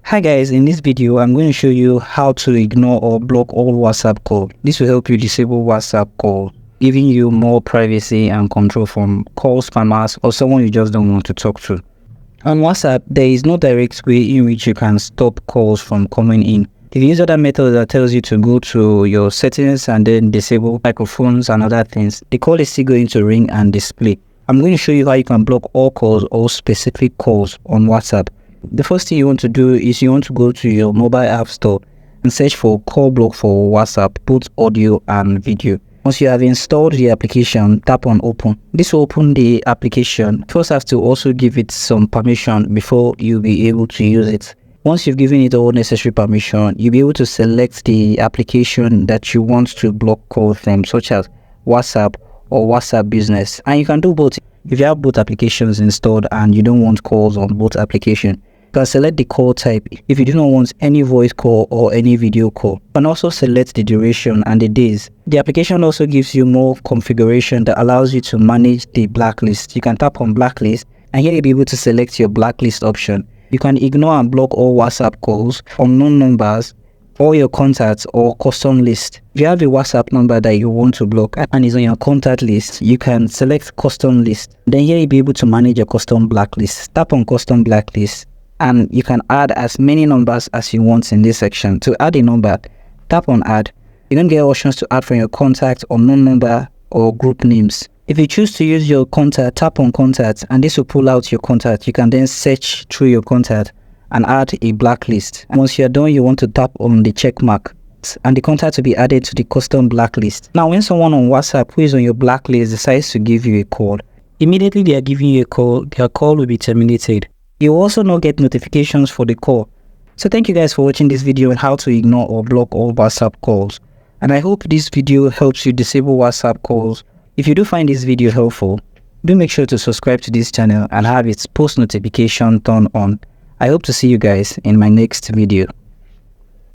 Hi guys, in this video I'm going to show you how to ignore or block all WhatsApp calls. This will help you disable WhatsApp calls, giving you more privacy and control from call spammers or someone you just don't want to talk to. On WhatsApp, there is no direct way in which you can stop calls from coming in. If you use other method that tells you to go to your settings and then disable microphones and other things, the call is still going to ring and display. I'm going to show you how you can block all calls or specific calls on WhatsApp. The first thing you want to do is you want to go to your mobile app store and search for call block for WhatsApp, both audio and video. Once you have installed the application, tap on open. This will open the application. First have to also give it some permission before you'll be able to use it. Once you've given it all necessary permission, you'll be able to select the application that you want to block calls from, such as WhatsApp or WhatsApp Business. And you can do both. If you have both applications installed and you don't want calls on both applications, you can select the call type if you do not want any voice call or any video call. You can also select the duration and the days. The application also gives you more configuration that allows you to manage the blacklist. You can tap on blacklist and here you'll be able to select your blacklist option. You can ignore and block all WhatsApp calls, unknown numbers, all your contacts or custom list. If you have a WhatsApp number that you want to block and is on your contact list, you can select custom list. Then here you'll be able to manage your custom blacklist. Tap on custom blacklist and you can add as many numbers as you want in this section. To add a number, tap on add. You don't get options to add from your contact, unknown number or group names. If you choose to use your contact, tap on contact and this will pull out your contact. You can then search through your contact and add a blacklist. And once you're done, you want to tap on the check mark and the contact will be added to the custom blacklist. Now, when someone on WhatsApp who is on your blacklist decides to give you a call, immediately they are giving you a call, their call will be terminated. You will also not get notifications for the call. So thank you guys for watching this video on how to ignore or block all WhatsApp calls. And I hope this video helps you disable WhatsApp calls. If you do find this video helpful, do make sure to subscribe to this channel and have its post notification turned on. I hope to see you guys in my next video.